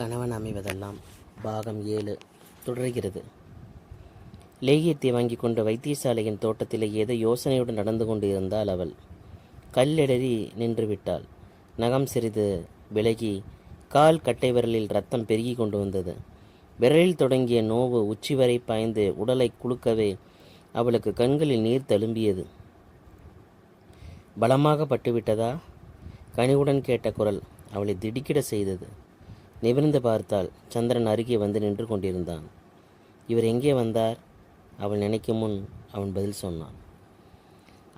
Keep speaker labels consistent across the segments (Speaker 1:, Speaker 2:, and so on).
Speaker 1: கணவன் அமைவதெல்லாம் பாகம் 7 தொடர்கிறது. லேகியத்தை வாங்கி கொண்டு வைத்தியசாலையின் தோட்டத்திலே ஏதோ யோசனையுடன் நடந்து கொண்டு இருந்தால் அவள் கல்லெடறி நின்று விட்டாள். நகம் சிறிது விலகி கால் கட்டை விரலில் ரத்தம் பெருகி கொண்டு வந்தது. விரலில் தொடங்கிய நோவு உச்சி வரை பாய்ந்து உடலை குலுக்கவே அவளுக்கு கண்களில் நீர் தழும்பியது. பலமாக பட்டுவிட்டதா? கனிவுடன் கேட்ட குரல் அவளை திடுக்கிட செய்தது. நிமிர்ந்து பார்த்தாள். சந்திரன் அருகே வந்து நின்று கொண்டிருந்தான். இவர் எங்கே வந்தார்? அவள் நினைக்கும் முன் அவன் பதில் சொன்னான்.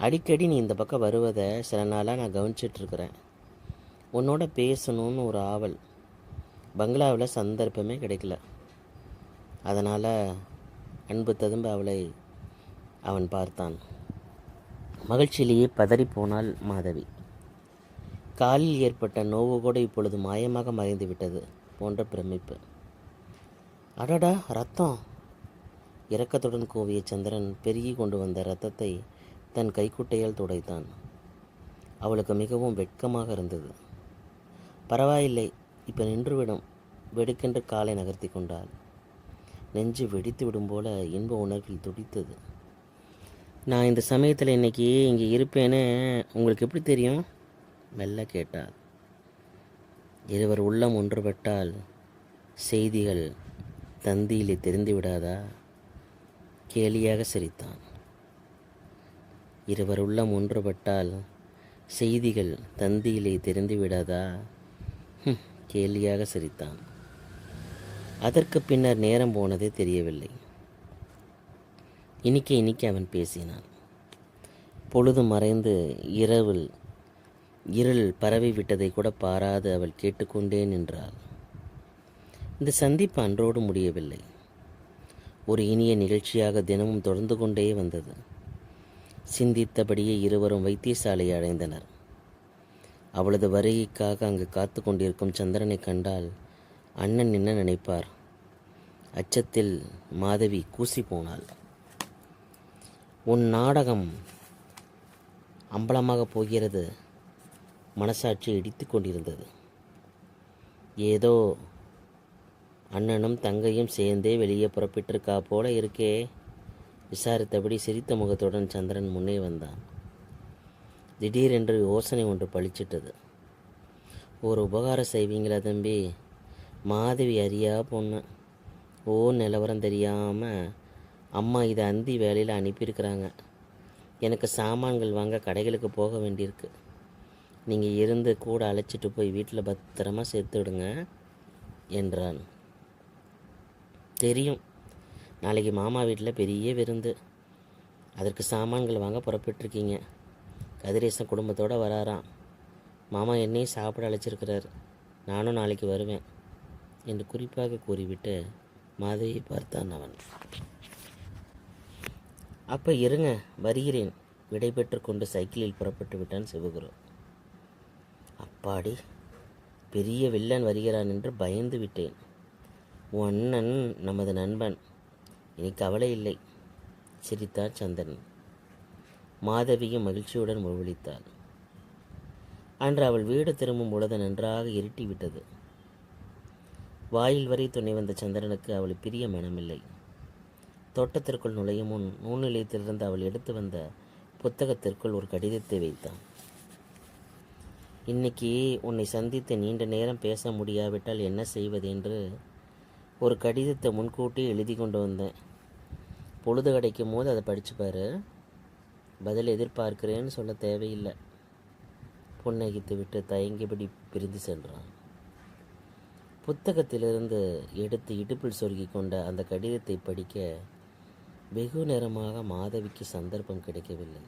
Speaker 1: அடிக்கடி நீ இந்த பக்கம் வருவதை சில நாளாக நான் கவனிச்சிட்ருக்கிறேன். உன்னோட பேசணும்னு ஒரு ஆவல். பங்களாவில் சந்தர்ப்பமே கிடைக்கல. அதனால் அன்பு ததும்ப அவளை அவன் பார்த்தான். மகிழ்ச்சியிலேயே பதறிப்போனாள் மாதவி. காலில் ஏற்பட்ட நோவு கூட இப்பொழுது மாயமாக மறைந்து விட்டது போன்ற பிரமிப்பு. அடடா, ரத்தம்! இரக்கத்துடன் கூவிய சந்திரன் பெருகி கொண்டு வந்த இரத்தத்தை தன் கைக்குட்டையால் துடைத்தான். அவளுக்கு மிகவும் வெட்கமாக இருந்தது. பரவாயில்லை, இப்போ நின்றுவிடும். வெடுக்கென்று காலை நகர்த்தி கொண்டாள். நெஞ்சு வெடித்து விடும் போல இன்ப உணர்வில் துடித்தது. நான் இந்த சமயத்தில் இன்னைக்கு இங்கே இருப்பேன்னு உங்களுக்கு எப்படி தெரியும்? மெல்ல கேட்டாள். இருவர் உள்ளம் ஒன்றுபட்டால் செய்திகள் தந்தியிலே தெரிந்து விடாதா? கேலியாக சிரித்தான். இருவர் உள்ளம் ஒன்றுபட்டால் செய்திகள் தந்தியிலே தெரிந்து விடாதா? கேலியாக சிரித்தான். அதற்கு பின்னர் நேரம் போனதே தெரியவில்லை. இனிக்க அவன் பேசினான். பொழுது மறைந்து இருள் பரவி விட்டதை கூட பாராது அவள் கேட்டுக்கொண்டே நின்றாள். இந்த சந்திப்பு அன்றோடு முடியவில்லை. ஒரு இனிய நிகழ்ச்சியாக தினமும் தொடர்ந்து கொண்டே வந்தது. சிந்தித்தபடியே இருவரும் வைத்தியசாலையை அடைந்தனர். அவளது வருகைக்காக அங்கு காத்து கொண்டிருக்கும் சந்திரனை கண்டால் அண்ணன் என்ன நினைப்பார்? அச்சத்தில் மாதவி கூசி போனாள். உன் நாடகம் அம்பலமாக போகிறது. மனசாட்சி இடித்து கொண்டிருந்தது. ஏதோ அண்ணனும் தங்கையும் சேர்ந்தே வெளியே புறப்பட்டிருக்கா போல இருக்கே. விசாரித்தபடி சிரித்த முகத்துடன் சந்திரன் முன்னே வந்தான். திடீரென்று யோசனை ஒன்று பளிச்சிட்டது. ஒரு உபகாரம் செய்வீங்களா தம்பி? மாதவி அறியா பொண்ணு. நிலவரம் தெரியாமல் அம்மா இதை அந்தி வேலையில் அனுப்பியிருக்கிறாங்க. எனக்கு சாமான்கள் வாங்க கடைகளுக்கு போக வேண்டியிருக்கு. நீங்கள் இருந்து கூட அழைச்சிட்டு போய் வீட்டில் பத்திரமா சேர்த்து விடுங்க என்றான். தெரியும், நாளைக்கு மாமா வீட்டில் பெரிய விருந்து. அதற்கு சாமான்கள் வாங்க புறப்பட்டுருக்கீங்க. கதிரேசன் குடும்பத்தோடு வராராம். மாமா என்னையும் சாப்பிட அழைச்சிருக்கிறார். நானும் நாளைக்கு வருவேன் என்று குறிப்பாக கூறிவிட்டு மாதவியை பார்த்தான் அவன். அப்போ இருங்க, வருகிறேன். விடைபெற்று கொண்டு சைக்கிளில் புறப்பட்டு விட்டான் சிவகுரு. அப்பாடி, பெரிய வில்லன் வருகிறான் என்று பயந்து விட்டேன். உன் அண்ணன் நமது நண்பன், இனி கவலை இல்லை சிரித்தார் சந்திரன். மாதவியும் மகிழ்ச்சியுடன் முழுவளித்தாள். அன்று அவள் வீடு திரும்பும் பொழுது நன்றாக இருட்டி விட்டது. வாயில் வரை துணை வந்த சந்திரனுக்கு அவளை பிரிய மனமில்லை. தோட்டத்திற்குள் நுழையும் முன் நூல் நிலையத்திலிருந்து அவள் எடுத்து வந்த புத்தகத்திற்குள் ஒரு கடிதத்தை வைத்தான். இன்னைக்கு உன்னை சந்தித்து நீண்ட நேரம் பேச முடியாவிட்டால் என்ன செய்வது என்று ஒரு கடிதத்தை முன்கூட்டி எழுதி கொண்டு வந்தேன். பொழுது கிடைக்கும் போது அதை படிச்சுப்பார். பதில் எதிர்பார்க்கிறேன்னு சொல்ல தேவையில்லை. புன்னகித்து விட்டு தயங்கிபடி பிரிந்து சென்றான். புத்தகத்திலிருந்து எடுத்து இடுப்பில் சொருகி கொண்ட அந்த கடிதத்தை படிக்க வெகு நேரமாக மாதவிக்கு சந்தர்ப்பம் கிடைக்கவில்லை.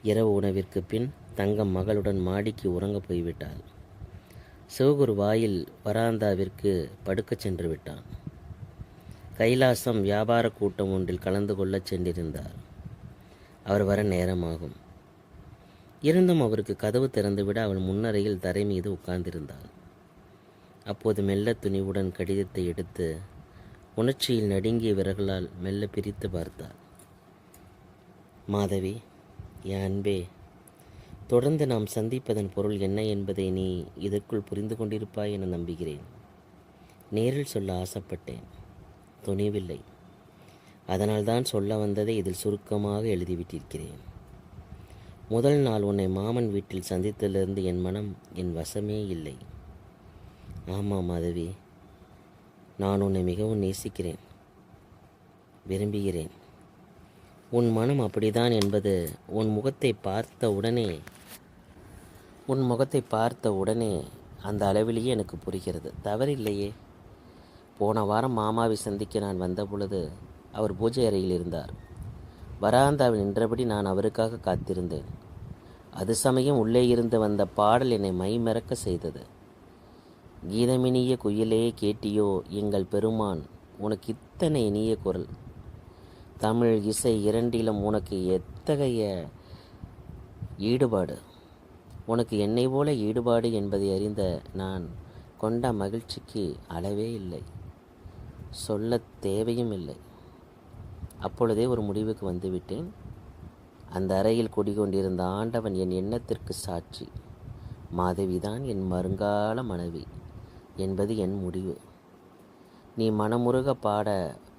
Speaker 1: இரவு உணவிற்கு பின் தங்கம் மகளுடன் மாடிக்கு உறங்க போய்விட்டாள். சிவகுரு வாயில் வராந்தாவிற்கு படுக்கச் சென்று விட்டான். கைலாசம் வியாபார கூட்டம் ஒன்றில் கலந்து கொள்ளச் சென்றிருந்தார். அவர் வர நேரமாகும். இருந்தும் அவருக்கு கதவு திறந்துவிட அவள் முன்னறையில் தரை மீது உட்கார்ந்திருந்தாள். அப்போது மெல்ல துணிவுடன் கடிதத்தை எடுத்து உணர்ச்சியில் நடுங்கிய விரல்களால் மெல்ல பிரித்து பார்த்தாள். மாதவி, என் அன்பே, தொடர்ந்து நாம் சந்திப்பதன் பொருள் என்ன என்பதை நீ இதற்குள் புரிந்து கொண்டிருப்பாய் என நம்புகிறேன். நேரில் சொல்ல ஆசைப்பட்டேன், துணிவில்லை. அதனால்தான் சொல்ல வந்ததை இதில் சுருக்கமாக எழுதிவிட்டிருக்கிறேன். முதல் நாள் உன்னை மாமன் வீட்டில் சந்தித்ததிலிருந்து என் மனம் என் வசமே இல்லை. ஆமாம் மாதவி, நான் உன்னை மிகவும் நேசிக்கிறேன், விரும்புகிறேன். உன் மனம் அப்படிதான் என்பது உன் முகத்தை பார்த்த உடனே அந்த அளவிலேயே எனக்கு புரிகிறது. தவறில்லையே. போன வாரம் மாமாவை சந்திக்க நான் வந்த பொழுது அவர் பூஜை அறையில் இருந்தார். வராந்தாவில் நின்றபடி நான் அவருக்காக காத்திருந்தேன். அது சமயம் உள்ளே இருந்து வந்த பாடல் என்னை மைமறக்க செய்தது. கீதமினிய குயிலே கேட்டியோ எங்கள் பெருமான், உனக்கு இத்தனை இனிய குரல். தமிழ் இசை இரண்டிலும் உனக்கு எத்தகைய ஈடுபாடு. உனக்கு என்னை போல ஈடுபாடு என்பதை அறிந்த நான் கொண்ட மகிழ்ச்சிக்கு அளவே இல்லை, சொல்ல தேவையும் இல்லை. அப்பொழுதே ஒரு முடிவுக்கு வந்துவிட்டேன். அந்த அறையில் குடிகொண்டிருந்த ஆண்டவன் என் எண்ணத்திற்கு சாட்சி. மாதவிதான் என் வருங்கால மனைவி என்பது என் முடிவு. நீ மனமுருக பாட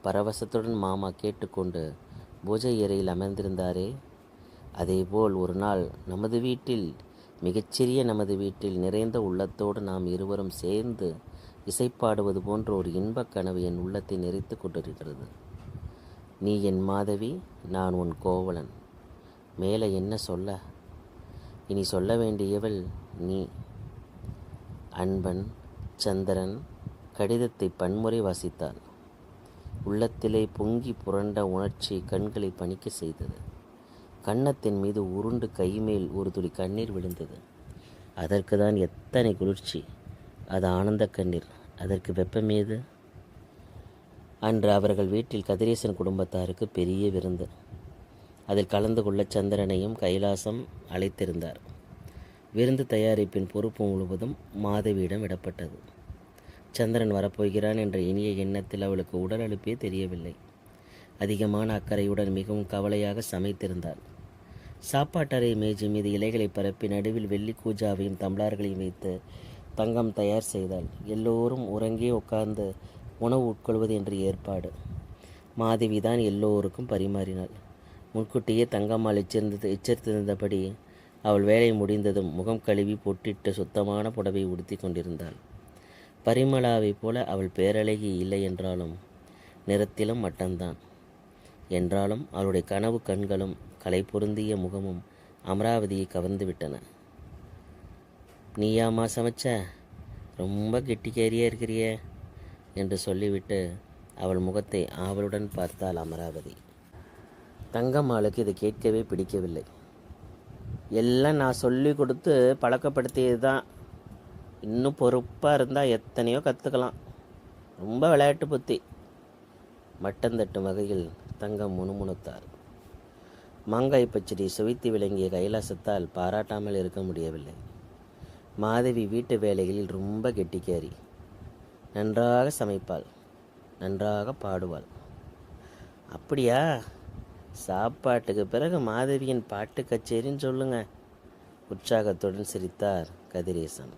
Speaker 1: பரவசத்துடன் மாமா கேட்டுக்கொண்டு பூஜை அறையில் அமர்ந்திருந்தாரே, அதேபோல் ஒரு நாள் மிகச்சிறிய நமது வீட்டில் நிறைந்த உள்ளத்தோடு நாம் இருவரும் சேர்ந்து இசைப்பாடுவது போன்ற ஒரு இன்பக் கனவு என் உள்ளத்தை நிறைத்து கொண்டிருக்கிறது. நீ என் மாதவி, நான் உன் கோவலன். மேலே என்ன சொல்ல? இனி சொல்ல வேண்டியவள் நீ. அன்பன் சந்திரன் கடிதத்தை பன்முறை வாசித்தாள். உள்ளத்திலே பொங்கி புரண்ட உணர்ச்சி கண்களை பணிக்க செய்தது. கன்னத்தின் மீது உருண்டு கைமேல் ஒரு துளி கண்ணீர் விழுந்தது. அதற்கு தான் எத்தனை குளிர்ச்சி! அது ஆனந்த கண்ணீர். அதற்கு வெப்பமேது? அன்று அவர்கள் வீட்டில் கதிரேசன் குடும்பத்தாருக்கு பெரிய விருந்து. அதில் கலந்து கொள்ள சந்திரனையும் கைலாசம் அழைத்திருந்தார். விருந்து தயாரிப்பின் பொறுப்பு முழுவதும் மாதவியிடம் விடப்பட்டது. சந்திரன் வரப்போகிறான் என்ற இனிய எண்ணத்தில் அவளுக்கு உடல் அலுப்பே தெரியவில்லை. அதிகமான அக்கறையுடன் மிகவும் கவலையாக சமைத்திருந்தாள். சாப்பாட்டறை மேஜை மீது இலைகளை பரப்பி நடுவில் வெள்ளி கூஜாவையும் தம்ளார்களையும் வைத்து தங்கம் தயார் செய்தாள். எல்லோரும் உறங்கே உட்கார்ந்து உணவு உட்கொள்வது என்று ஏற்பாடு. மாதவி தான் எல்லோருக்கும் பரிமாறினாள். முன்கூட்டியே தங்கம்மாள் எச்சரித்திருந்தபடி அவள் வேலை முடிந்ததும் முகம் கழுவி பொட்டிட்டு சுத்தமான புடவை உடுத்தி கொண்டிருந்தாள். பரிமளாவைப் போல அவள் பேரழகி இல்லை என்றாலும் நிறத்திலும் மட்டம்தான். என்றாலும் அவளுடைய கனவு கண்களும் கலை பொருந்திய முகமும் அமராவதியை கவர்ந்து விட்டன. நீயாம்மா சமைச்ச? ரொம்ப கெட்டிக்காரியாக இருக்கிறியே என்று சொல்லிவிட்டு அவள் முகத்தை ஆவலுடன் பார்த்தாள் அமராவதி. தங்கம்மாளுக்கு இது கேட்கவே பிடிக்கவில்லை. எல்லாம் நான் சொல்லி கொடுத்து பழக்கப்படுத்தியது தான். இன்னும் பொறுப்பாக இருந்தால் எத்தனையோ கற்றுக்கலாம். ரொம்ப விளையாட்டு புத்தி. மட்டந்தட்டும் வகையில் தங்கம் முணுமுணுத்தார். மாங்காய் பச்சடி சுவைத்து விளங்கிய கைலாசத்தால் பாராட்டாமல் இருக்க முடியவில்லை. மாதவி வீட்டு வேலைகளில் ரொம்ப கெட்டிக்காரி. நன்றாக சமைப்பாள், நன்றாக பாடுவாள். அப்படியா? சாப்பாட்டுக்கு பிறகு மாதவியின் பாட்டு கச்சேரின்னு சொல்லுங்க, உற்சாகத்துடன் சிரித்தார் கதிரேசன்.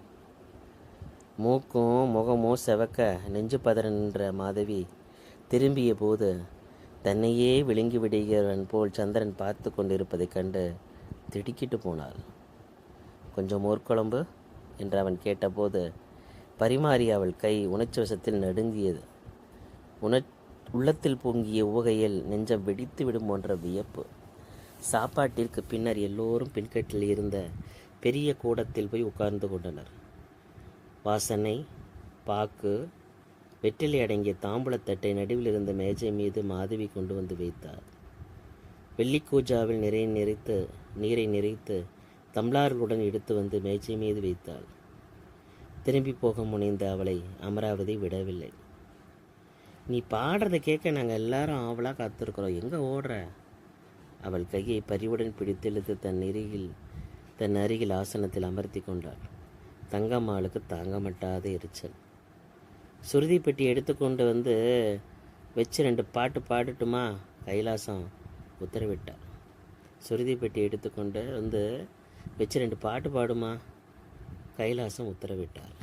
Speaker 1: மூக்கும் முகமும் செவக்க நெஞ்சு பதற நின்ற மாதவி திரும்பிய போது தன்னையே விழுங்கி விடுகிறவன் போல் சந்திரன் பார்த்து கொண்டிருப்பதைக் கண்டு திடுக்கிட்டு போனாள். கொஞ்சம் மோர்க்குழம்பு என்று அவன் கேட்டபோது பரிமாறிய அவள் கை உணர்ச்சி வசத்தில் நடுங்கியது. உள்ளத்தில் பொங்கிய உவகையில் நெஞ்சம் வெடித்து விடும் போன்ற வியப்பு. சாப்பாட்டிற்கு பின்னர் எல்லோரும் பின்கட்டில் இருந்த பெரிய கூடத்தில் போய் உட்கார்ந்து கொண்டனர். வாசனை, பாக்கு, வெற்றிலை அடங்கிய தாம்பூலத்தட்டை நடுவில் இருந்த மேஜை மீது மாதவி கொண்டு வந்து வைத்தார். வெள்ளிக்கூஜாவில் நீரை நிறைத்து தம்ளார்களுடன் எடுத்து வந்து மேஜை மீது வைத்தாள். திரும்பி போக முனைந்த அவளை அமராவதி விடவில்லை. நீ பாடுறதை கேட்க நாங்கள் எல்லாரும் ஆவலாக காத்திருக்கிறோம், எங்கே ஓடுற? அவள் கையை பரிவுடன் பிடித்தெழுத்து தன் அருகில் ஆசனத்தில் அமர்த்தி கொண்டாள். தங்கம்மாளுக்கு தாங்க மாட்டாத எரிச்சல். சுருதி பெட்டி எடுத்துக்கொண்டு வந்து வச்சு 2 பாட்டு பாடட்டுமா? கைலாசம் உத்தரவிட்டார். சுருதி பெட்டி எடுத்துக்கொண்டு வந்து வச்சு 2 பாட்டு பாடுமா? கைலாசம் உத்தரவிட்டார்.